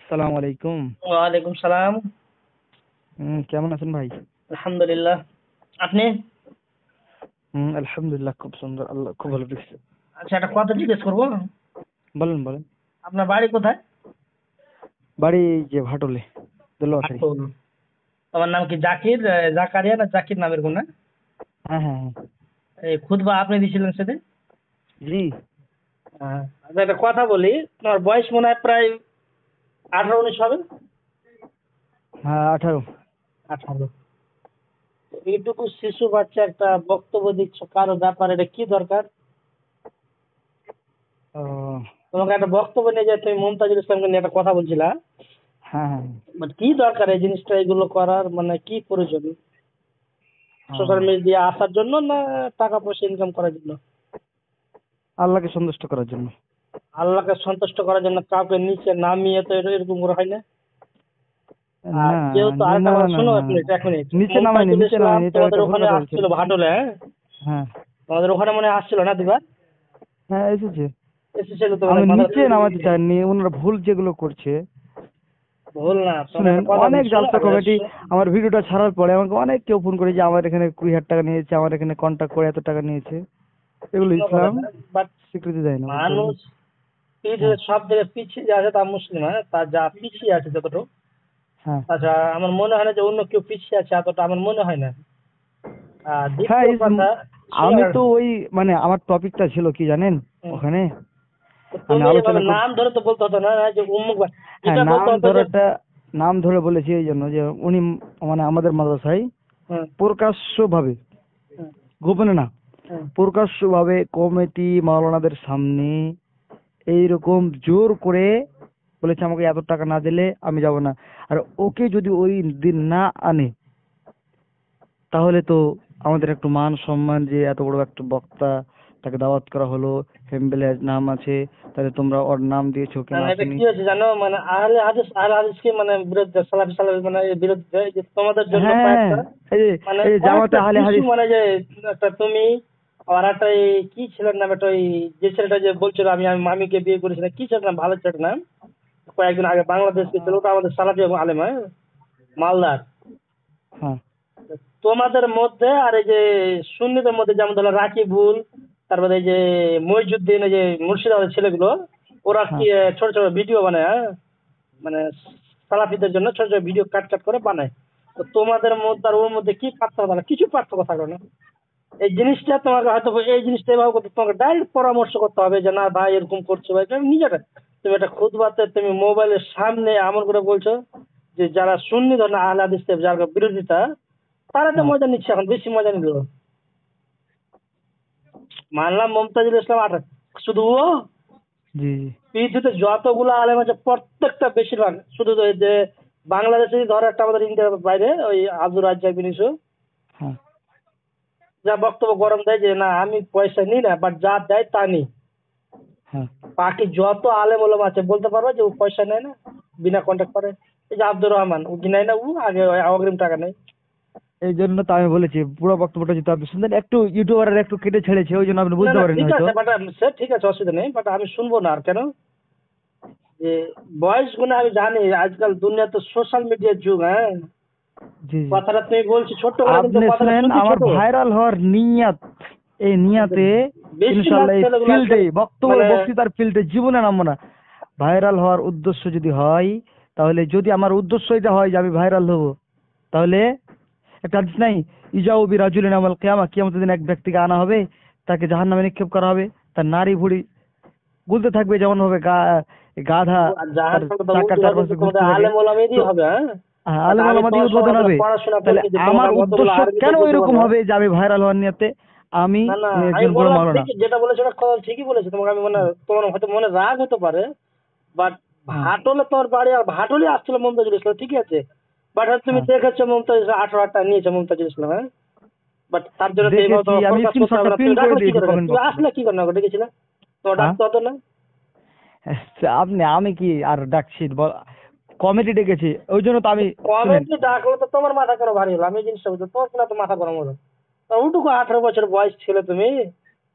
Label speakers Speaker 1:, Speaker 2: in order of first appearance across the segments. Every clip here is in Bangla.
Speaker 1: সালাম আলাইকুম।
Speaker 2: ওয়ালাইকুম সালাম।
Speaker 1: কেমন আছেন ভাই?
Speaker 2: আলহামদুলিল্লাহ। আপনি?
Speaker 1: আলহামদুলিল্লাহ, খুব সুন্দর, আল্লাহ খুব ভালো রেখেছে।
Speaker 2: আচ্ছা, একটা কথা জিজ্ঞেস করবো।
Speaker 1: বলেন বলেন।
Speaker 2: আপনার বাড়ি কোথায়?
Speaker 1: বাড়ি যে ভাটলে, দেলোয়াখালী।
Speaker 2: আটল। তোমার নাম কি জাকির, জাকারিয়া না জাকির নাম এরকম না?
Speaker 1: হ্যাঁ হ্যাঁ হ্যাঁ।
Speaker 2: এই খুতবা আপনি দিয়েছিলেন সেদিন।
Speaker 1: জি।
Speaker 2: আচ্ছা, একটা কথা বলি। তোমার বয়স মনে হয় প্রায় 18-19 হবে।
Speaker 1: হ্যাঁ, 18।
Speaker 2: 18। এইটুকু শিশু বাচ্চা একটা বক্তব্য দিচ্ছ কারো ব্যাপারে, এটা কি দরকার?
Speaker 1: ও,
Speaker 2: তোমাকে একটা বক্তব্য নিয়ে যায়, তুমি মুমতাজুল ইসলামকে নিয়ে একটা কথা বলছিলা।
Speaker 1: হ্যাঁ হ্যাঁ
Speaker 2: বাট কি দরকার এই জিনিসটা, এগুলো করার মানে কি প্রয়োজন? সোশ্যাল
Speaker 1: হ্যাঁ।
Speaker 2: মিডিয়া আসার জন্য না টাকা পয়সা ইনকাম করার জন্য?
Speaker 1: আল্লাহকে সন্তুষ্ট করার জন্য।
Speaker 2: আল্লাহকে সন্তুষ্ট করার জন্য কাউকে নিচে নামিয়ে তো এরকম করে হয় না। আর
Speaker 1: না
Speaker 2: যেহেতু আরেকটা
Speaker 1: না
Speaker 2: কথা
Speaker 1: না
Speaker 2: শোনো,
Speaker 1: না,
Speaker 2: এক মিনিট এক মিনিট।
Speaker 1: নিচে নামায়নি,
Speaker 2: মুমতাজুল
Speaker 1: নিচে
Speaker 2: ইসলাম
Speaker 1: নামায়নি, এটা
Speaker 2: তোমাদের
Speaker 1: এটা ভুল
Speaker 2: ওখানে
Speaker 1: কথা বলছেন।
Speaker 2: আসছিল ভাটলে, হ্যাঁ?
Speaker 1: হ্যাঁ
Speaker 2: তোমাদের ওখানে মনে হয় আসছিল না দিবার?
Speaker 1: হ্যাঁ, এসেছে।
Speaker 2: এসেছিল তো
Speaker 1: আমি
Speaker 2: মানে
Speaker 1: নিচে
Speaker 2: মাদ্রাসা।
Speaker 1: নামাতে চাইনি, ওনারা ভুল যেগুলো করছে।
Speaker 2: ভুল না, তোমাকে
Speaker 1: শুনেন,
Speaker 2: একটা কথা
Speaker 1: অনেক
Speaker 2: বলছি, শোনো
Speaker 1: জালসা কমিটি আমার ভিডিওটা ছাড়ার পরে আমাকে অনেক কেউ ফোন করে যে আমার এখানে 20,000 টাকা নিয়েছে, আমার এখানে কন্ট্যাক্ট করে এত টাকা নিয়েছে। এগুলো
Speaker 2: শোনো
Speaker 1: ইসলাম
Speaker 2: কথাটা। বাট
Speaker 1: স্বীকৃতি দেয় না, বুঝতে
Speaker 2: মানুষ
Speaker 1: পারলেন?
Speaker 2: পিছিয়ে,
Speaker 1: হ্যাঁ
Speaker 2: সব জায়গায় পিছিয়ে যে আছে তা মুসলিম, হ্যাঁ? তার যা পিছিয়ে আছে যতটুকু,
Speaker 1: হ্যাঁ
Speaker 2: আচ্ছা আমার মনে হয় না যে অন্য কেউ পিছিয়ে আছে এতটা, আমার মনে হয় না। আর
Speaker 1: হ্যাঁ।
Speaker 2: দ্বিতীয় কথা, শোনো।
Speaker 1: আমি তো ওই, মানে আমার টপিকটা ছিল কি জানেন
Speaker 2: হুম।
Speaker 1: ওখানে,
Speaker 2: তো
Speaker 1: আমি
Speaker 2: তুমি
Speaker 1: আলোচনা
Speaker 2: এভাবে নাম ধরে তো বলতে হতো না, না যে উম্মুক
Speaker 1: হ্যাঁ,
Speaker 2: এটা বলতে
Speaker 1: নাম
Speaker 2: হতো যে।
Speaker 1: ধরাটা, নাম ধরে বলেছি এই জন্য যে উনি, মানে আমাদের মাদ্রাসায়
Speaker 2: হুম
Speaker 1: প্রকাশ্যভাবে,
Speaker 2: হুম
Speaker 1: গোপনে না,
Speaker 2: হুম।
Speaker 1: প্রকাশ্যভাবে কমিটি মাওলানাদের সামনে এইরকম জোর করে বলেছে আমাকে এত টাকা না দিলে আমি যাব না। আর ওকে যদি ওই দিন না আনে তাহলে তো আমাদের একটু মান সম্মান, যে এত বড় একটা বক্তা, তাকে দাওয়াত করা হলো, হেমবেলের নাম আছে, তাহলে তোমরা ওর নাম দিয়েছো কেন
Speaker 2: মানে এটা
Speaker 1: আসেনি?
Speaker 2: কি হয়েছে জানো, মানে আহলে হাদিসকে মানে বিরুদ্ধে, সালাফি সালাফি মানে এর বিরুদ্ধে, এই যে তোমাদের জন্য
Speaker 1: হ্যাঁ,
Speaker 2: কয়েকটা,
Speaker 1: এই যে
Speaker 2: মানে
Speaker 1: এই যে জামাতে
Speaker 2: কয়েকটা
Speaker 1: আহলে
Speaker 2: শিশু,
Speaker 1: হাদিস।
Speaker 2: মানে যে একটা তুমি আর একটা এই কি ছেলের নাম, একটা ওই যে ছেলেটা যে বলছিল আমি আমি মামিকে বিয়ে করেছিলাম, কি ছেলের নাম, ভালো ছেলেটার নাম, কয়েকদিন আগে বাংলাদেশ গেছিল, ওটা আমাদের সালাফি এবং আলেম, হ্যাঁ? মালদার।
Speaker 1: হ্যাঁ
Speaker 2: তোমাদের মধ্যে আর এই যে সুন্নিদের মধ্যে যেমন ধরো রাকিবুল, তারপরে এই যে মইজুদ্দিন, এই যে মুর্শিদাবাদের ছেলেগুলো, ওরা কি
Speaker 1: হ্যাঁ।
Speaker 2: ছোট ছোট ভিডিও বানায়, হ্যাঁ? মানে সালাফিদের জন্য ছোট ছোট ভিডিও কাট কাট করে বানায়। তো তোমাদের মধ্যে আর ওর মধ্যে কি পার্থক্য থাকলো? কিছু পার্থক্য থাকলো না। এই জিনিসটা তোমাকে হয়তো, এই জিনিসটা এভাবে করতে তোমাকে ডাইরেক্ট পরামর্শ করতে হবে যে না ভাই এরকম করছো ভাই, তুমি নিজেটা, তুমি একটা খুতবাতে তুমি মোবাইলের সামনে এমন করে বলছো যে যারা সুন্নি ধরনের আহলে হাদিস যারা বিরোধিতা, তারা তো
Speaker 1: হ্যাঁ
Speaker 2: মজা নিচ্ছে, এখন বেশি মজা নিল। মানলাম মমতাজুল ইসলাম আঠাশ, শুধু ও,
Speaker 1: জি জি।
Speaker 2: পৃথিবীতে যতগুলো আলেম আছে প্রত্যেকটা বেশিরভাগ শুধু ওই যে বাংলাদেশে ধর একটা, আমাদের ইন্ডিয়ার বাইরে ওই আব্দুর রাজ্জাক বিন ইউসুফ
Speaker 1: হ্যাঁ
Speaker 2: যা বক্তব্য গরম দেয় যে না আমি পয়সা নিই না, বাট যা দেয় তা নিই।
Speaker 1: হ্যাঁ।
Speaker 2: বাকি যত আলেম ওলামা আছে বলতে পারবো যে ও পয়সা নেয় না, বিনা কন্ট্যাক্ট করে। এই যে আব্দুর রহমান, ও কি নেয় না? ও আগে ওই অগ্রিম টাকা নেয়।
Speaker 1: এই জন্য তো আমি বলেছি পুরো বক্তব্যটা যদি আপনি শুনতেন, একটু ইউটিউবারের একটু কেটে ছেড়েছে, ওই জন্য আপনি
Speaker 2: না
Speaker 1: বুঝতে
Speaker 2: না
Speaker 1: পারেননি
Speaker 2: ঠিক
Speaker 1: হয়তো।
Speaker 2: আছে, বাট সে ঠিক আছে, অসুবিধা নেই, বাট আমি শুনবো না। আর কেন? যে বয়স গুলো আমি জানি, আজকাল দুনিয়া তো সোশ্যাল মিডিয়ার যুগ, হ্যাঁ?
Speaker 1: জি জি।
Speaker 2: কথাটা তুমি বলছি ছোট্ট করে, কিন্তু
Speaker 1: আপনি
Speaker 2: কথাটা
Speaker 1: শুনেন,
Speaker 2: শুনছি
Speaker 1: আমার
Speaker 2: ছোট।
Speaker 1: ভাইরাল হওয়ার নিয়াত, এই নিয়াতে
Speaker 2: বেশিরভাগ
Speaker 1: ইনশাল্লাহ এই
Speaker 2: ছেলেগুলো
Speaker 1: ফিল্ডে
Speaker 2: আজকাল
Speaker 1: বক্তব্য
Speaker 2: মানে
Speaker 1: বক্তৃতার ফিল্ডে জীবনে নামবো না। ভাইরাল হওয়ার উদ্দেশ্য যদি হয়, তাহলে যদি আমার উদ্দেশ্য এটা হয় যে আমি ভাইরাল হব, তাহলে একটা হাদিস নাই, ইজাউ বি রাজুলিন আওয়াল কিয়ামা, কিয়ামতের দিন এক ব্যক্তিকে আনা হবে, তাকে জাহান্নামে নিক্ষেপ করা হবে, তার নারী ভুঁড়ি গুলতে থাকবে যেমন ভাবে গাধা
Speaker 2: জাহান
Speaker 1: তার
Speaker 2: নামে তো
Speaker 1: চাকা
Speaker 2: উদ্বোধন
Speaker 1: চারপাশে
Speaker 2: তোমাদের
Speaker 1: ঘুরতে থাকে।
Speaker 2: আলেম ওলামাদেরই
Speaker 1: তো
Speaker 2: হবে, হ্যাঁ? বাট
Speaker 1: আলেম
Speaker 2: আমি
Speaker 1: ওলামা দিয়ে
Speaker 2: তোমার সঙ্গে
Speaker 1: উদ্বোধন
Speaker 2: অতটা
Speaker 1: হবে।
Speaker 2: পড়াশোনা
Speaker 1: তাহলে
Speaker 2: করিনি যে তোমাকে
Speaker 1: আমার
Speaker 2: আমি অতগুলো
Speaker 1: উদ্দেশ্য
Speaker 2: আরবিতে
Speaker 1: কেন
Speaker 2: বলতে
Speaker 1: এরকম
Speaker 2: পারবো।
Speaker 1: হবে যে আমি ভাইরাল হওয়ার নিয়তে আমি
Speaker 2: না না, আমি
Speaker 1: একজন বড়
Speaker 2: বললাম
Speaker 1: মাওলানা।
Speaker 2: ঠিকই, যেটা বলেছো ওটা কথা ঠিকই বলেছো। তোমাকে আমি মানে, তোমার হয়তো মনে রাগ হতে পারে, বাট
Speaker 1: হ্যাঁ
Speaker 2: ভাটলে তোমার বাড়ি, আর ভাটলে আসছিল মমতাজুল ইসলাম, ঠিক আছে। বাট তুমি
Speaker 1: হ্যাঁ,
Speaker 2: দেখেছো মমতাজ ইসলাম 18,000 নিয়েছে মমতাজুল ইসলাম, হ্যাঁ? বাট তার জন্য তো এইভাবে
Speaker 1: দেখেছি,
Speaker 2: তোমার
Speaker 1: আমি
Speaker 2: প্রকাশ করতে হবে
Speaker 1: স্ক্রিনশটটা
Speaker 2: না। তুমি
Speaker 1: প্রিন্ট করে
Speaker 2: ডাকলে কি
Speaker 1: দিয়েছি
Speaker 2: করে?
Speaker 1: কমেন্ট
Speaker 2: তুমি
Speaker 1: বক্সে।
Speaker 2: আসলে কি করে না ডেকেছিলে? তোমার
Speaker 1: হ্যাঁ,
Speaker 2: ডাকতে হতো না?
Speaker 1: আপনি, আমি কি আর ডাকছি, কমিটি ডেকেছি, ওই জন্য তো আমি, শুনেন।
Speaker 2: কমেন্টলি ডাকলো তো তোমার মাথা কেন ভারী হলো? আমি এই জিনিসটা বুঝতে, তোমার কিনা তো মাথা গরম হলো। তা ওটুকু 18 বছর বয়স ছিল তুমি,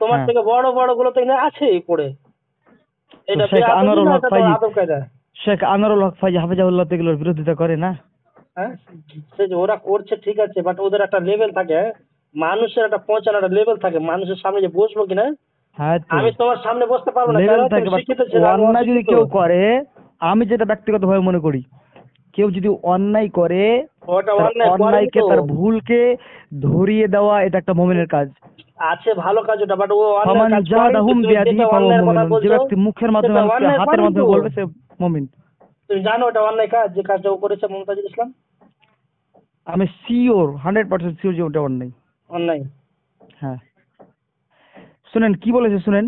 Speaker 2: তোমার
Speaker 1: হ্যাঁ,
Speaker 2: থেকে বড় বড় গুলো তো এখানে আছেই পড়ে।
Speaker 1: তো
Speaker 2: এটা
Speaker 1: শেখ
Speaker 2: বেয়াদবি
Speaker 1: আনোয়ারুল
Speaker 2: না,
Speaker 1: হক
Speaker 2: এটা তোমার
Speaker 1: সাইদ,
Speaker 2: আদব কায়দা?
Speaker 1: শেখ আনোয়ারুল হক ফাইজি হাফিজাহুল্লাহ তো এগুলোর বিরোধিতা করে না?
Speaker 2: হ্যাঁ, সে যে ওরা করছে ঠিক আছে, বাট ওদের একটা লেভেল থাকে, মানুষের একটা পৌঁছানোর একটা লেভেল থাকে, মানুষের সামনে যে বসবো কিনা।
Speaker 1: হ্যাঁ তো
Speaker 2: আমি তোমার সামনে বসতে পারবো না,
Speaker 1: লেভেল
Speaker 2: কারণ
Speaker 1: থাকে,
Speaker 2: তুমি
Speaker 1: বাট
Speaker 2: শিক্ষিত ছেলে, আমি
Speaker 1: অন্যায় যদি
Speaker 2: অশিক্ষিত।
Speaker 1: কেউ করে, আমি যেটা ব্যক্তিগতভাবে মনে করি, কেউ যদি অন্যায় করে
Speaker 2: ওটা
Speaker 1: তার
Speaker 2: অন্যায় করেনি
Speaker 1: অন্যায়কে
Speaker 2: তো।
Speaker 1: তার ভুলকে ধরিয়ে দেওয়া এটা একটা মুমিনের কাজ।
Speaker 2: আছে ভালো কাজ ওটা, বাট ও অন্যায়
Speaker 1: ফামান
Speaker 2: কাজ করেনি তো।
Speaker 1: জাহাদাহুম
Speaker 2: তুমি
Speaker 1: বিয়াদিহি
Speaker 2: যেটা
Speaker 1: ফাহুয়া
Speaker 2: অন্যায়ের কথা
Speaker 1: মুমিনুন, যে
Speaker 2: বলছো
Speaker 1: ব্যক্তি মুখের মাধ্যমে
Speaker 2: সেটা
Speaker 1: মানুষকে
Speaker 2: অন্যায়
Speaker 1: হাতের
Speaker 2: করেনি তো।
Speaker 1: মাধ্যমে বলবে সে মুমিন।
Speaker 2: তুমি জানো ওটা অন্যায় কাজ, যে কাজটা ও করেছে মমতাজুল ইসলাম?
Speaker 1: আমি শিওর, 100% শিওর যে ওটা অন্যায়।
Speaker 2: অন্যায়।
Speaker 1: হ্যাঁ, শুনেন কি বলেছে শুনেন,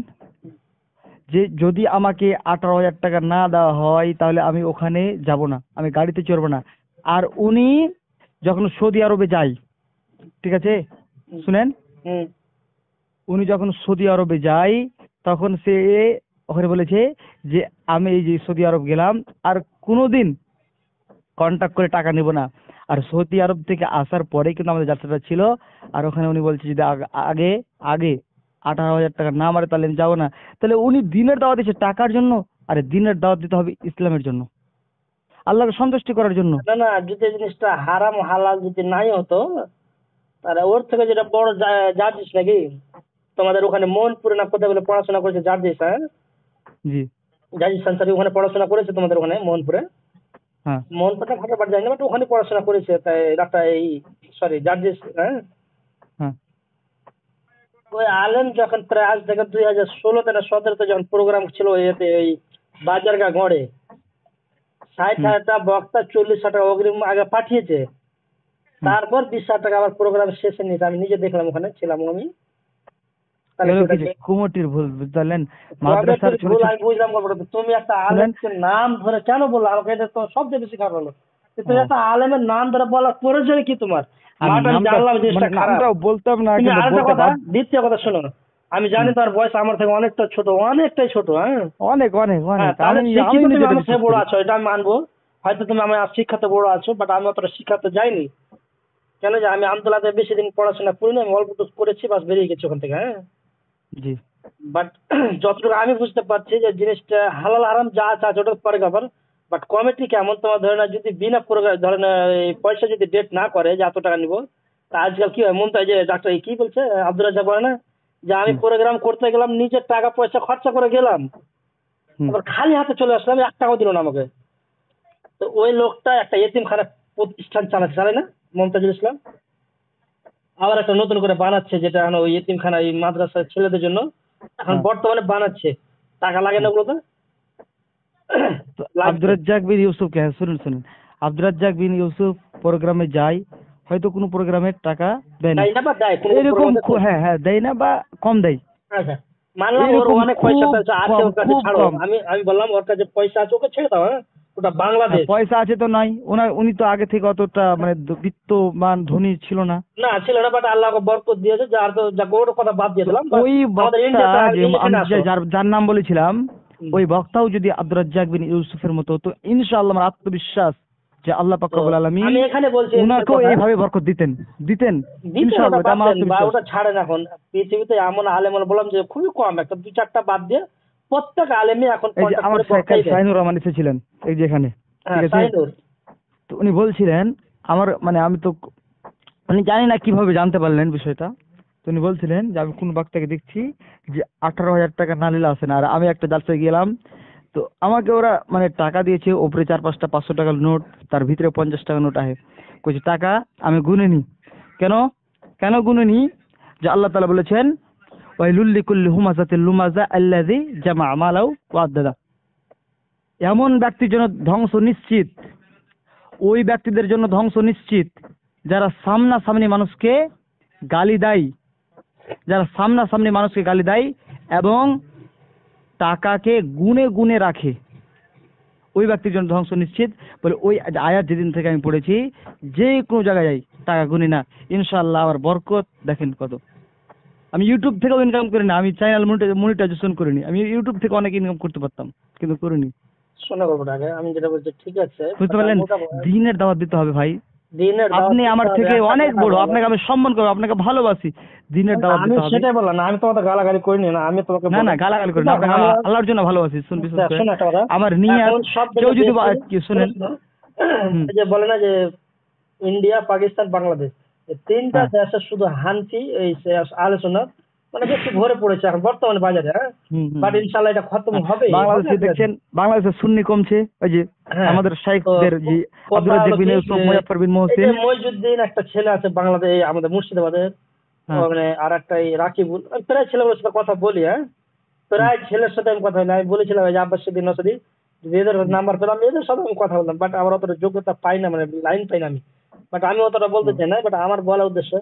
Speaker 1: যে যদি আমাকে 18,000 টাকা না দেওয়া হয় তাহলে আমি ওখানে যাব না, আমি গাড়িতে চড়বো না। আর উনি যখন সৌদি আরবে যায়, ঠিক আছে, শুনেন,
Speaker 2: হুম।
Speaker 1: উনি যখন সৌদি আরবে যায় তখন সে ওখানে বলেছে যে আমি এই যে সৌদি আরব গেলাম আর কোনোদিন কন্টাক্ট করে টাকা নেব না। আর সৌদি আরব থেকে আসার পরে কিন্তু আমাদের যাত্রাটা ছিল। আর ওখানে উনি বলছে যদি আগে আগে 18,000 টাকা না মারে তাহলে আমি যাবো না। তাহলে উনি দিনের দাওয়াত দিচ্ছে টাকার জন্য? আরে দিনের দাওয়াত দিতে হবে ইসলামের জন্য, আল্লাহকে সন্তুষ্টি করার জন্য।
Speaker 2: না না, যদি এই জিনিসটা হারাম হালাল যদি নাই হতো, তাহলে ওর থেকে যেটা বড় জাজিস নাকি? তোমাদের ওখানে মোহনপুরে না কোথায় বলে পড়াশোনা করেছে জাজিস? হ্যাঁ,
Speaker 1: জি।
Speaker 2: জাজিস আনসারি ওখানে পড়াশোনা করেছে তোমাদের ওখানে মোহনপুরে।
Speaker 1: হ্যাঁ
Speaker 2: মোহনপুরটা ফাটাফাট যায় না, বাট ওখানে পড়াশোনা করেছে, তাই ডাক্তার এই সরি জাজিস। হ্যাঁ,
Speaker 1: হ্যাঁ
Speaker 2: ওই আলেম যখন প্রায় আজ থেকে 2016-তে না 17-তে যখন প্রোগ্রাম ছিল এতে ওই বাজারগা গড়ে, 60,000 টাকা বক্তা, 40,000 টাকা অগ্রিম আগে পাঠিয়েছে,
Speaker 1: হুম।
Speaker 2: তারপর 20,000 টাকা আবার প্রোগ্রাম শেষে নিয়েছে। আমি নিজে দেখলাম, ওখানে ছিলাম আমি। তাহলে কি
Speaker 1: এগুলো
Speaker 2: ওটা
Speaker 1: কি যে কমিটির ভুল, বুঝতে পারলেন? মাদ্রাসার
Speaker 2: কমিটির
Speaker 1: ছোট
Speaker 2: ভুল?
Speaker 1: ছোট,
Speaker 2: আমি বুঝলাম গল্পটা। তো তুমি একটা
Speaker 1: শুনেন,
Speaker 2: আলেমকে নাম ধরে কেন বললো? আমাকে এটা তো সবচেয়ে বেশি খারাপ হলো যে তুমি
Speaker 1: ও
Speaker 2: একটা আলেমের নাম ধরে বলার প্রয়োজন কি তোমার?
Speaker 1: আমি
Speaker 2: মাঠ আমি
Speaker 1: নামটা
Speaker 2: জানলাম জিনিসটা
Speaker 1: মানে
Speaker 2: খারাপ।
Speaker 1: নামটাও বলতাম না
Speaker 2: তুমি
Speaker 1: কিন্তু
Speaker 2: আরেকটা
Speaker 1: বলতে
Speaker 2: কথা,
Speaker 1: বাধ্য।
Speaker 2: দ্বিতীয় কথা শোনো, আমি জানি
Speaker 1: হুম।
Speaker 2: তার বয়স আমার থেকে অনেকটা ছোট, অনেকটাই ছোট। হ্যাঁ,
Speaker 1: অনেক অনেক
Speaker 2: হ্যাঁ,
Speaker 1: অনেক,
Speaker 2: তাহলে
Speaker 1: আমি আমি
Speaker 2: শিক্ষিত তুমি
Speaker 1: নিজেটা
Speaker 2: আমার
Speaker 1: বিশ্বাস
Speaker 2: থেকে বড়
Speaker 1: করি।
Speaker 2: আছো, এটা আমি মানবো। হয়তো তুমি আমার শিক্ষাতে বড় আছো, বাট আমি অতটা শিক্ষাতে যাইনি। কেন যে আমি আমতলাতে বেশি দিন পড়াশোনা করিনি, আমি অল্প টুকু করেছি, বাস বেরিয়ে গেছি ওখান থেকে। হ্যাঁ,
Speaker 1: জি।
Speaker 2: বাট যতটুকু আমি বুঝতে পারছি যে জিনিসটা হালাল হারাম যা আছে আছে ওটা পরে ব্যাপার। বাট কমিটি কেমন তোমার ধরে না, যদি বিনা প্রোগ্রাম ধরে না এই পয়সা যদি ডেট না করে যে এত টাকা নিবো, তা আজকাল কি হয় মমতা যে ডাক্তার কি বলছে আব্দুল রাজ্জাক বলে না, যে আমি
Speaker 1: হুম।
Speaker 2: প্রোগ্রাম করতে গেলাম, নিজের টাকা পয়সা খরচা করে গেলাম,
Speaker 1: হুম।
Speaker 2: আবার খালি হাতে চলে আসলাম, 1 টাকাও দিল না আমাকে। তো ওই লোকটা একটা এতিমখানা প্রতিষ্ঠান চালাচ্ছে, চালায় না মমতাজুল ইসলাম? আবার একটা নতুন করে বানাচ্ছে, যেটা এখন ওই এতিমখানা এই মাদ্রাসার ছেলেদের জন্য এখন
Speaker 1: হ্যাঁ
Speaker 2: বর্তমানে বানাচ্ছে। টাকা লাগে না
Speaker 1: হ্যাঁ।
Speaker 2: ওগুলোতে?
Speaker 1: তো আব্দুর
Speaker 2: লাগবে।
Speaker 1: রাজ্জাক বিন ইউসুফকে, হ্যাঁ শুনুন শুনুন, আব্দুর রাজ্জাক বিন ইউসুফ প্রোগ্রামে যায়, হয়তো কোনো প্রোগ্রামের টাকা দেয় না,
Speaker 2: দেয় না বা দেয় কোনো কোনো
Speaker 1: এরকম
Speaker 2: প্রোগ্রামে দেয়।
Speaker 1: হ্যাঁ হ্যাঁ দেয় না বা কম দেয়,
Speaker 2: আচ্ছা, মানলাম ওর
Speaker 1: এরকম
Speaker 2: অনেক পয়সা
Speaker 1: খুব
Speaker 2: টয়সা আছে,
Speaker 1: কম,
Speaker 2: ওর কাছে
Speaker 1: খুব
Speaker 2: ছাড়ো।
Speaker 1: কম।
Speaker 2: আমি আমি বললাম ওর কাছে পয়সা আছে, ওকে ছেড়ে দাও। হ্যাঁ, ওটা
Speaker 1: হ্যাঁ
Speaker 2: বাংলাদেশ।
Speaker 1: পয়সা আছে তো নাই, উনি তো আগে থেকে অতটা মানে বিত্তমান ধনী ছিল না।
Speaker 2: না ছিল না, বাট আল্লাহ ওকে বরকত দিয়েছে, যার তো যা ওর কথা বাদ দিয়ে
Speaker 1: তো
Speaker 2: দিলাম। বাট
Speaker 1: ওই
Speaker 2: আমাদের
Speaker 1: বক্তা,
Speaker 2: ইন্ডিয়াতে
Speaker 1: যে আমি
Speaker 2: এখানে আসো।
Speaker 1: যার যার নাম বলেছিলাম,
Speaker 2: হুম।
Speaker 1: ওই বক্তাও যদি আব্দুর রাজ্জাক বিন ইউসুফের মতো, তো ইনশাআল্লাহ আমার আত্মবিশ্বাস যে আল্লাহ পাক
Speaker 2: তো
Speaker 1: রব্বুল আলামিন
Speaker 2: আমি এখানে বলছি এদের
Speaker 1: উনাকেও
Speaker 2: কথা,
Speaker 1: এইভাবে বরকত দিতেন দিতেন
Speaker 2: দিতে ওটা
Speaker 1: ইনশাআল্লাহ, এটা
Speaker 2: বাদ
Speaker 1: আমার
Speaker 2: দেন বা
Speaker 1: আত্মবিশ্বাস।
Speaker 2: ওটা ছাড়েন। এখন পৃথিবীতে এমন আলেম বললাম যে খুবই কম, একটা 2-4টা বাদ দিয়ে প্রত্যেক আলেমই এখন
Speaker 1: এই যে
Speaker 2: কন্ট্যাক্ট
Speaker 1: আমার
Speaker 2: করে বক্তাই দেয়।
Speaker 1: সাইনুর রহমান এসেছিলেন এই যে এখানে,
Speaker 2: হ্যাঁ,
Speaker 1: ঠিক আছে,
Speaker 2: সাইনুর।
Speaker 1: তো উনি বলছিলেন, আমার মানে আমি তো উনি জানি না কিভাবে জানতে পারলেন বিষয়টা, তো উনি বলছিলেন যে আমি কোন বাক্তাকে দেখছি যে 18,000 টাকা না নিলে আসে না। আর আমি একটা জালসায় গেলাম, তো আমাকে ওরা মানে টাকা দিয়েছে, ওপরে 4-5টা 500 টাকার নোট, তার ভিতরে 50 টাকা নোট আছে, কইছে টাকা আমি গুনে নি। কেন কেন গুনে নি? যে আল্লাহ তাআলা বলেছেন ওয়াইলুল লিকুল্লি হুমাযাতিল লুমাযা আল্লাযী জামা মালাও ওয়া আদ্দাদা, এমন ব্যক্তির জন্য ধ্বংস নিশ্চিত, ওই ব্যক্তিদের জন্য ধ্বংস নিশ্চিত যারা সামনাসামনি মানুষকে গালি দেয়, যারা সামনাসামনি মানুষকে গালি দেয় এবং টাকাকে গুনে গুনে রাখে, ওই ব্যক্তির জন্য ধ্বংস নিশ্চিত। বলে ওই আয়াত যেদিন থেকে আমি পড়েছি, যে কোনো জায়গায় যাই টাকা গুনি না, ইনশাআল্লাহ আমার বরকত দেখেন কত। আমি ইউটিউব থেকেও ইনকাম করি না, আমি চ্যানেল মনিটাইজেশন করিনি, আমি ইউটিউব থেকে অনেক ইনকাম করতে পারতাম কিন্তু করিনি।
Speaker 2: শোনা গল্পটা আগে, আমি যেটা বলছি ঠিক আছে,
Speaker 1: বুঝতে
Speaker 2: but
Speaker 1: পারলেন?
Speaker 2: ওটা
Speaker 1: দিনের দাওয়াত দিতে হবে ভাই,
Speaker 2: দিনের দাওয়াত
Speaker 1: আপনি
Speaker 2: দিতে
Speaker 1: আমার
Speaker 2: হবে,
Speaker 1: থেকে
Speaker 2: একটা
Speaker 1: অনেক
Speaker 2: কথা
Speaker 1: বড়,
Speaker 2: বলো।
Speaker 1: আপনাকে আমি সম্মান করবো, আপনাকে ভালোবাসি, দিনের দাওয়াত
Speaker 2: আমি
Speaker 1: দিতে হবে।
Speaker 2: সেটাই বললাম না, আমি তোমাকে গালাগালি করিনি না, আমি তোমাকে
Speaker 1: না না,
Speaker 2: বললাম
Speaker 1: গালাগালি করেন না,
Speaker 2: দেখো,
Speaker 1: আপনাকে
Speaker 2: আমি
Speaker 1: আল্লাহর জন্য ভালোবাসি, শুন বিশেষ করে
Speaker 2: শোনো একটা কথা,
Speaker 1: আমার নিয়াত।
Speaker 2: এখন সব
Speaker 1: কেউ
Speaker 2: থেকে
Speaker 1: যদি
Speaker 2: বেশি
Speaker 1: শুনেন।
Speaker 2: শোনো,
Speaker 1: হুম।
Speaker 2: এই যে বলে না যে ইন্ডিয়া, পাকিস্তান, বাংলাদেশ, এই তিনটা
Speaker 1: হ্যাঁ।
Speaker 2: দেশে শুধু হানফি এই আলোচনা মানে বেশি ভরে পড়েছে এখন বর্তমানে বাজারে, হ্যাঁ।
Speaker 1: হুম হুম
Speaker 2: বাট
Speaker 1: হুম।
Speaker 2: ইনশাল্লাহ এটা খতম
Speaker 1: হ্যাঁ,
Speaker 2: হবে হবে
Speaker 1: বাংলাদেশে
Speaker 2: একদিন।
Speaker 1: দেখছেন, বাংলাদেশে সুন্নি কমছে, ওই যে
Speaker 2: হ্যাঁ,
Speaker 1: আমাদের
Speaker 2: তো
Speaker 1: শাইখদের যে আব্দুল
Speaker 2: কথা
Speaker 1: রাজ্জাক
Speaker 2: হলো
Speaker 1: বিন
Speaker 2: কি
Speaker 1: ইউসুফ,
Speaker 2: যে
Speaker 1: মুজাফফর বিন
Speaker 2: এই যে
Speaker 1: মহসিন।
Speaker 2: মইজুদ্দিন একটা ছেলে আছে বাংলাদেশ, এই আমাদের মুর্শিদাবাদের, ও
Speaker 1: হ্যাঁ।
Speaker 2: মানে আর একটা এই রাকিবুল, আমি প্রায় ছেলেগুলোর সাথে কথা বলি, হ্যাঁ।
Speaker 1: হুম
Speaker 2: প্রায় ছেলের সাথে আমি কথা বলি, আমি বলেছিলাম এই যে আব্বাস সিদ্দিক নসরি, যে এদের
Speaker 1: হুম।
Speaker 2: নাম্বার পেলাম, এদের সাথে আমি কথা বললাম, বাট আমার অতটা যোগ্যতা পাই না, মানে লাইন পাই না আমি। বাট আমি অতটা বলতে
Speaker 1: হুম।
Speaker 2: চাই না, বাট আমার বলার উদ্দেশ্য,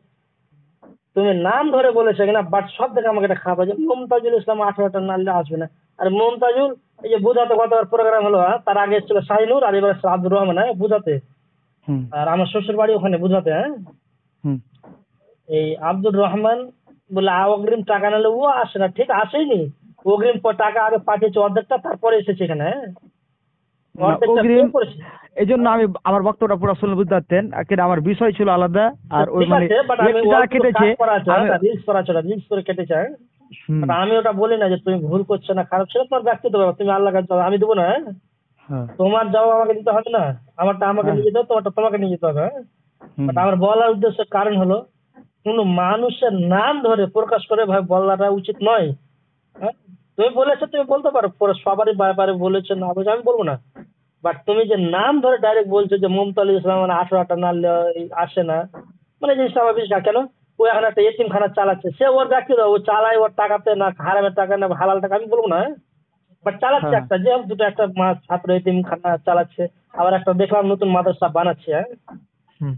Speaker 2: তুমি নাম ধরে বলেছো কিনা, বাট সব থেকে আমাকে এটা খারাপ আছে, মমতাজুল ইসলাম 18টা নামলে আসবে না। আর মমতাজুল এই যে বুঝাতে গতবার প্রোগ্রাম হলো, হ্যাঁ, তার আগে এসেছিল শাহিনুর, আর এবার এসেছিল আব্দুর রহমান, হ্যাঁ, বুঝাতে।
Speaker 1: হুম
Speaker 2: আর আমার শ্বশুর বাড়ি ওখানে বুঝাতে, হ্যাঁ।
Speaker 1: হুম।
Speaker 2: এই আব্দুর রহমান বলে অগ্রিম টাকা নিলে ও আসে না, ঠিক আসেনি, অগ্রিম টাকা আগে পাঠিয়েছে অর্ধেকটা, তারপরে এসেছে এখানে, হ্যাঁ।
Speaker 1: না,
Speaker 2: অর্ধেকটা পে
Speaker 1: অগ্রিম,
Speaker 2: করেছে।
Speaker 1: এই জন্য আমি আমার বক্তব্যটা পুরো শুনে বুঝতে পারতেন, কিন্তু আমার বিষয় ছিল আলাদা। আর ওই
Speaker 2: ঠিক
Speaker 1: মানে
Speaker 2: আছে, বাট আমি
Speaker 1: একটু যা
Speaker 2: অল্প
Speaker 1: কেটেছে
Speaker 2: কাজ করা আছে,
Speaker 1: আমি।
Speaker 2: হ্যাঁ, রিলস করা আছে, রিলস করে কেটেছে, হ্যাঁ।
Speaker 1: হুম।
Speaker 2: বাট আমি ওটা বলি না যে তুমি ভুল করছো না, খারাপ ছিল, তোমার ব্যক্তিগত ব্যাপার, তুমি আল্লাহ কাছে যাও, আমি দেবো না, হ্যাঁ।
Speaker 1: হ্যাঁ
Speaker 2: তোমার জবাব আমাকে দিতে হবে না, আমারটা আমাকে
Speaker 1: হ্যাঁ।
Speaker 2: নিয়ে যেতে হবে, তোমারটা তোমাকে নিয়ে যেতে হবে, হ্যাঁ।
Speaker 1: হুম
Speaker 2: বাট আমার বলার উদ্দেশ্য কারণ হলো, কোনো মানুষের নাম ধরে প্রকাশ করে ভাই বলাটা উচিত নয়, হ্যাঁ। তুমি বলেছো, তুমি বলতে পারো, পরে সবারই ব্যাপারে বলেছো না বলেছো আমি বলবো না, বাট তুমি যে নাম ধরে ডাইরেক্ট বলছো যে মুমতাজুল ইসলাম মানে 18টা না আসে না, মানে জিনিসটা আমার বিশ্বাস কেন, ও এখন একটা এতিমখানা চালাচ্ছে, সে ওর ব্যক্তিগত, ও চালায় ওর টাকাতে না হারামের টাকা না হালাল টাকা আমি বলবো না, বাট চালাচ্ছে
Speaker 1: হ্যাঁ
Speaker 2: একটা, যে হোক দুটো একটা ছাত্র এতিমখানা চালাচ্ছে, আবার একটা দেখলাম নতুন মাদ্রাসা বানাচ্ছে, হ্যাঁ।
Speaker 1: হুম।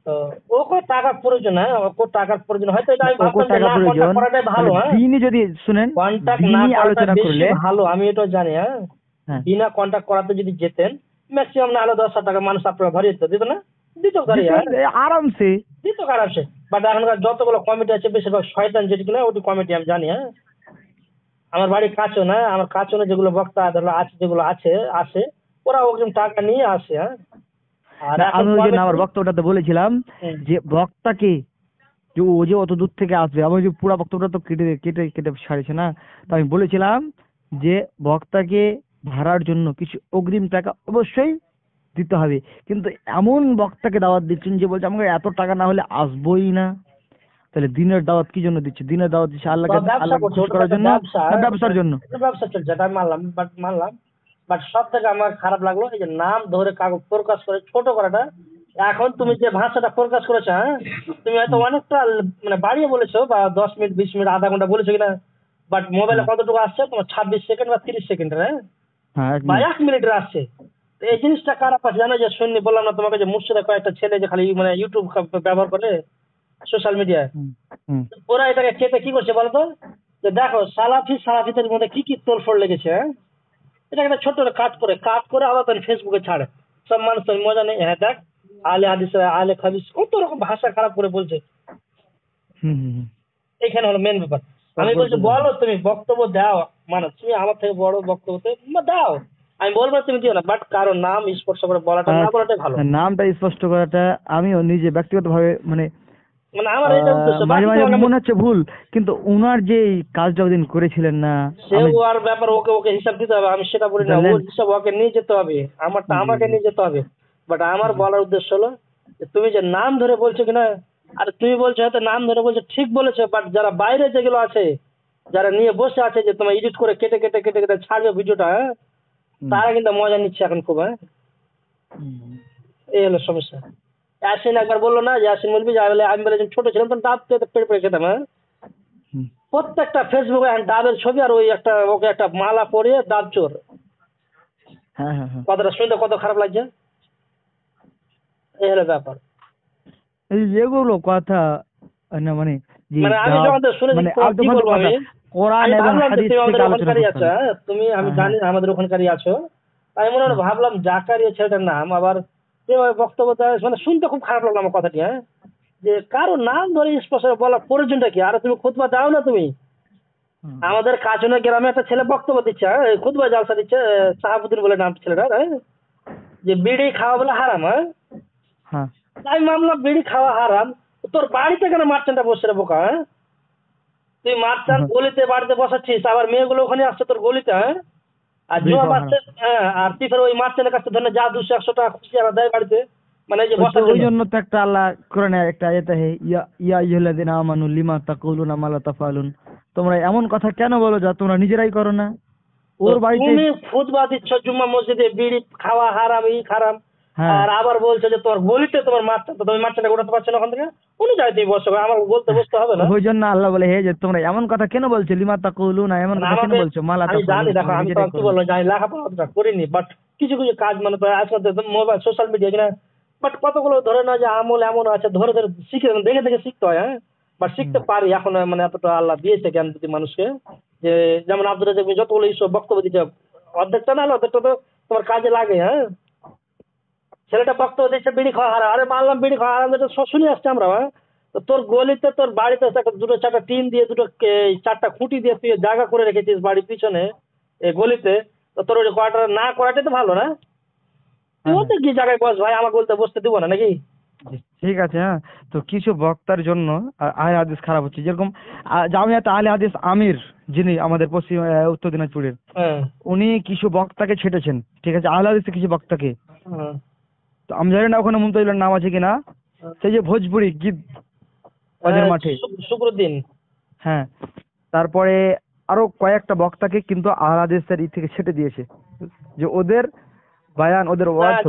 Speaker 2: তো ওকে টাকার প্রয়োজন, হ্যাঁ, ওকে টাকার প্রয়োজন, হয়তো এটা আমি
Speaker 1: ওকো
Speaker 2: ভাবতাম যে
Speaker 1: টাকা
Speaker 2: না
Speaker 1: প্রয়োজন,
Speaker 2: কন্ট্যাক্ট করাটাই ভালো,
Speaker 1: তাহলে
Speaker 2: হ্যাঁ।
Speaker 1: দিনই যদি শুনেন,
Speaker 2: কন্ট্যাক্ট না
Speaker 1: দিনই
Speaker 2: করাটা
Speaker 1: আলোচনা
Speaker 2: বেশি
Speaker 1: করলে।
Speaker 2: ভালো, আমি এটা জানি, হ্যাঁ।
Speaker 1: হ্যাঁ।
Speaker 2: বিনা কন্ট্যাক্ট করাতে যদি যেতেন, ম্যাক্সিমাম না হলে 10,000 টাকা মানুষ আপনারা ভরিয়ে দিত, দিত না, দিত গাড়ি,
Speaker 1: দিতেন
Speaker 2: হ্যাঁ,
Speaker 1: আরামসে।
Speaker 2: দিত খারাপ সে। বাট এখনকার যতগুলো কমিটি আছে বেশিরভাগ শয়তান, যেটি কিনা ওটি কমিটি আমি জানি, হ্যাঁ। আমার বাড়ি কাছে না, আমার কাছে না, যেগুলো বক্তা ধরো আছে, যেগুলো আছে আসে, ওরা অগ্রিম টাকা নিয়ে আসে, হ্যাঁ। আর
Speaker 1: না,
Speaker 2: এখন
Speaker 1: আমি ওই জন্য
Speaker 2: কমিটি,
Speaker 1: আমার বক্তব্যটাতে বলেছিলাম
Speaker 2: হুম,
Speaker 1: যে বক্তাকে, যে ও যে অত দূর থেকে আসবে, আমি যে পুরো বক্তব্যটা তো কেটে কেটে কেটে সারিছে না, তো আমি বলেছিলাম যে বক্তাকে ভাড়ার জন্য কিছু অগ্রিম টাকা অবশ্যই দিতে হবে, কিন্তু এমন বক্তাকে দাওয়াত দিচ্ছেন যে বলছে আমাকে এত টাকা না হলে আসবোই না। তাহলে দিনের দাওয়াত কি জন্য দিচ্ছে? দিনের দাওয়াত দিচ্ছে
Speaker 2: তো
Speaker 1: আল্লাহকে,
Speaker 2: ব্যবসা
Speaker 1: আল্লাহকে
Speaker 2: করছে,
Speaker 1: খুশি
Speaker 2: ওটা তো
Speaker 1: করার
Speaker 2: একটা
Speaker 1: জন্য
Speaker 2: ব্যবসা,
Speaker 1: না ব্যবসার জন্য?
Speaker 2: এটা ব্যবসা চলছে, এটা আমি মানলাম, বাট বাট সব থেকে আমার খারাপ লাগলো এই যে নাম ধরে কাগজ প্রকাশ করে ছোট করাটা। এখন তুমি যে ভাষাটা প্রকাশ করেছো, হ্যাঁ, তুমি হয়তো
Speaker 1: হুম।
Speaker 2: অনেকটা মানে বাড়িয়ে বলেছো, বা 10 মিনিট 20 মিনিট আধা ঘন্টা বলেছো কিনা, বাট মোবাইলে
Speaker 1: হ্যাঁ
Speaker 2: কতটুকু আসছে তোমার 26 সেকেন্ড বা 30 সেকেন্ডের, হ্যাঁ,
Speaker 1: হ্যাঁ, এক
Speaker 2: বা
Speaker 1: মিনিট।
Speaker 2: 1 মিনিটের আসছে। তো এই জিনিসটা খারাপ আছে জানো, যে শুননি বললাম না তোমাকে যে মুর্শিদা কয়েকটা ছেলে যে খালি মানে ইউটিউব ব্যবহার করে সোশ্যাল মিডিয়ায়,
Speaker 1: হুম হুম।
Speaker 2: ওরা এটাকে চেপে কি করছে বলতো, যে দেখো সালাফিদের মধ্যে কি কি তোলফোড় লেগেছে, হ্যাঁ। এটা একটা ছোট্ট করে কাট করে আবার তোর ফেসবুকে ছাড়ে, সব মানুষ তোর মজা নেই, হ্যাঁ দেখ আলে হাদিস আলে খাবিস কত রকম ভাষা খারাপ করে বলছে।
Speaker 1: হুম হুম হুম।
Speaker 2: এখানে হলো মেন ব্যাপার। আমি
Speaker 1: তারপর
Speaker 2: বলছি
Speaker 1: বললাম।
Speaker 2: বলো, তুমি বক্তব্য দাও, মানে তুমি আমার থেকে বড় বক্তব্য দাও, আমি বলবো না তুমি দিও না, বাট কারো নাম স্পর্শ করে বলাটা না বলাটাই ভালো।
Speaker 1: নামটা স্পষ্ট করাটা আমিও নিজে ব্যক্তিগতভাবে মানে
Speaker 2: মানে আমার এটা উদ্দেশ্য,
Speaker 1: মাঝে
Speaker 2: বাকি
Speaker 1: মাঝে
Speaker 2: তোমাকে আমি,
Speaker 1: মনে হচ্ছে ভুল, কিন্তু ওনার যে এই কাজটা ওদিন করেছিলেন না,
Speaker 2: সে
Speaker 1: আমি
Speaker 2: ওর ব্যাপার, ওকে ওকে হিসাব দিতে হবে, আমি সেটা বলি না,
Speaker 1: জানলেন।
Speaker 2: ওর হিসাব ওকে নিয়ে যেতে হবে, আমারটা
Speaker 1: জি
Speaker 2: আমাকে
Speaker 1: জি
Speaker 2: নিয়ে যেতে হবে। বাট আমার
Speaker 1: জি।
Speaker 2: বলার উদ্দেশ্য হলো যে তুমি যে নাম ধরে বলছো কিনা, আর তুমি বলছো হয়তো নাম ধরে বলছো, ঠিক বলেছো, বাট যারা বাইরে যেগুলো আছে, যারা নিয়ে বসে আছে যে তোমার এডিট করে কেটে কেটে কেটে কেটে ছাড়বে ভিডিওটা, হ্যাঁ,
Speaker 1: হুম
Speaker 2: তারা কিন্তু মজা নিচ্ছে এখন খুব, হ্যাঁ।
Speaker 1: হুম
Speaker 2: এই হলো সমস্যা। ইয়াসিন একবার বললো না, ইয়াসিন বলবি যে আমি বলে যখন ছোট ছিলাম তখন ডাব পেড়ে পেড়ে খেতাম, হ্যাঁ।
Speaker 1: হুম।
Speaker 2: প্রত্যেকটা ফেসবুকে এখন ডাবের ছবি, আর ওই একটা ওকে একটা মালা পরিয়ে ডাব চোর,
Speaker 1: হ্যাঁ হ্যাঁ হ্যাঁ।
Speaker 2: কথাটা শুনতে কত খারাপ লাগছে। এই হলো ব্যাপার।
Speaker 1: এই যেগুলো কথা না মানে যে
Speaker 2: মানে আমি
Speaker 1: ডাব,
Speaker 2: যখন তো শুনেছি
Speaker 1: মানে
Speaker 2: তোমার কি
Speaker 1: আলতু
Speaker 2: বলবো,
Speaker 1: কথা,
Speaker 2: আমি
Speaker 1: কোরআন
Speaker 2: আমি
Speaker 1: এবং
Speaker 2: ভাবলাম যে
Speaker 1: হাদিস
Speaker 2: তুমি
Speaker 1: থেকে
Speaker 2: আমাদের
Speaker 1: আলোচনা
Speaker 2: ওখানকারই
Speaker 1: করতে
Speaker 2: আছো,
Speaker 1: হবে।
Speaker 2: হ্যাঁ, তুমি আমি
Speaker 1: হ্যাঁ হ্যাঁ।
Speaker 2: জানি আমাদের ওখানকারই আছো, তাই মনে হয়
Speaker 1: হুম
Speaker 2: ভাবলাম জাকারিয়া ছেলেটার নাম, আবার যে ওই বক্তব্য মানে শুনতে খুব খারাপ লাগলো আমার কথাটি, হ্যাঁ, যে কারো নাম ধরে স্পষ্ট বলার প্রয়োজনটা কি? আর তুমি খুতবা দাও না তুমি,
Speaker 1: হুম।
Speaker 2: আমাদের কাজনে গ্রামে একটা ছেলে বক্তব্য দিচ্ছে, হ্যাঁ, খুতবা জালসা দিচ্ছে, সাহাবুদ্দিন বলে নাম ছেলেটা, হ্যাঁ, যে বিড়ি খাওয়া বলে হারাম, হ্যাঁ,
Speaker 1: হ্যাঁ
Speaker 2: আমি মামলা বিড়ি খাওয়া হারাম, তোর বাড়িতে কেন মার্চেন্টটা বসে রে বোকা? হ্যাঁ, তুই মার্চেন্ট গলিতে বাড়িতে বসাচ্ছিস, আবার মেয়েগুলো ওখানে আসছে তোর গলিতে। হ্যাঁ, আর
Speaker 1: বিড়ি
Speaker 2: জুয়া
Speaker 1: খাওয়া হারাম।
Speaker 2: মারছে। হ্যাঁ, আর তুই ফের ওই মার্চেন্টের কাছে ধরে যা 200-100 টাকা খুশি আর দেয় বাড়িতে, মানে এই যে
Speaker 1: ওই তো
Speaker 2: বসার
Speaker 1: ওই
Speaker 2: জন্য।
Speaker 1: জন্য তো একটা আল্লাহ কোরআনে একটা আয়াতে হে ইয়া ইয়া আইয়ুহাল্লাযিনা আমানু লিমা তাকুলুনা মা লা তাফআলুন, তোমরা এমন কথা কেন বলো যা তোমরা নিজেরাই করো না।
Speaker 2: তো
Speaker 1: ওর বাড়িতে
Speaker 2: তুমি খুতবা দিচ্ছ জুম্মা মসজিদে বিড়ি খাওয়া হারাম, ই হারাম,
Speaker 1: হ্যাঁ
Speaker 2: আর আবার বলছো যে তোমার গলিতে তোমার মারছে, তো তুমি মারছে উঠাতে পারছো না ওখান থেকে? উনি যাই তুমি বসো, আমার বলতে বসতে হবে না।
Speaker 1: ওই জন্য আল্লাহ বলে হে যে তোমরা এমন কথা কেন বলছো লিমা তাকুলুনা, এমন
Speaker 2: মানে
Speaker 1: কথা কেন
Speaker 2: আমাকে,
Speaker 1: বলছো মা লা
Speaker 2: আমি জানি,
Speaker 1: তাফআলুন,
Speaker 2: দেখো
Speaker 1: তোমরা
Speaker 2: আমি তো
Speaker 1: নিজেরাই
Speaker 2: কি
Speaker 1: করো না।
Speaker 2: বলবো, জানি লেখাপড়া অতটা করিনি, বাট কিছু কিছু কাজ মানে তো আজকাল তো মোবাইল সোশ্যাল মিডিয়া কিনা, বাট কতগুলো ধরে না যে আমল এমন আছে, ধরে ধরে শিখে দেখে দেখে শিখতে হয়। হ্যাঁ, বাট
Speaker 1: হুম।
Speaker 2: শিখতে পারি এখন, মানে এতটা আল্লাহ দিয়েছে জ্ঞান বুদ্ধি মানুষকে, যে যেমন আব্দুল রাজ্জাক তুমি যতগুলো এইসব বক্তব্য দিচ্ছে, অর্ধেকটা না হলে অর্ধেকটা তো তোমার কাজে লাগে। হ্যাঁ, ছেলেটা বক্তব্য দিচ্ছে বিড়ি খাওয়া হারাম, আরে মানলাম বিড়ি খাওয়া হারাম, এটা সব শুনে আসছে আমরা। হ্যাঁ, তো তোর গলিতে তোর বাড়িতে একটা দুটো চারটা টিন দিয়ে দুটো চারটা খুঁটি দিয়ে তুই জায়গা করে রেখেছিস বাড়ির পিছনে এই গলিতে, তো তোর ওই করাটা না করাটাই তো ভালো না? তুই
Speaker 1: হ্যাঁ হ্যাঁ
Speaker 2: ওতে কি জায়গায় বস ভাই, আমার বলতে বসতে দিব না নাকি?
Speaker 1: জি, ঠিক আছে। হ্যাঁ, তো কিছু বক্তার জন্য আহলে হাদিস খারাপ হচ্ছে, যেরকম জামিয়াত আহলে হাদিস আমির, যিনি আমাদের পশ্চিম উত্তর দিনাজপুরের,
Speaker 2: হ্যাঁ,
Speaker 1: উনি কিছু বক্তাকে ছেটেছেন, ঠিক আছে, আহলে হাদিসের কিছু বক্তাকে।
Speaker 2: হ্যাঁ,
Speaker 1: তো আমি জানি না ওখানে মুমতাজুলের নাম আছে কিনা, সেই যে ভোজপুরি গীত ওদের
Speaker 2: হ্যাঁ,
Speaker 1: মাঠে।
Speaker 2: শুক্রদিন।
Speaker 1: হ্যাঁ, তারপরে আরো কয়েকটা বক্তাকে কিন্তু আহলে হাদিসের ই থেকে ছেটে দিয়েছে, যে ওদের বায়ান ওদের ওয়াজ
Speaker 2: হ্যাঁ,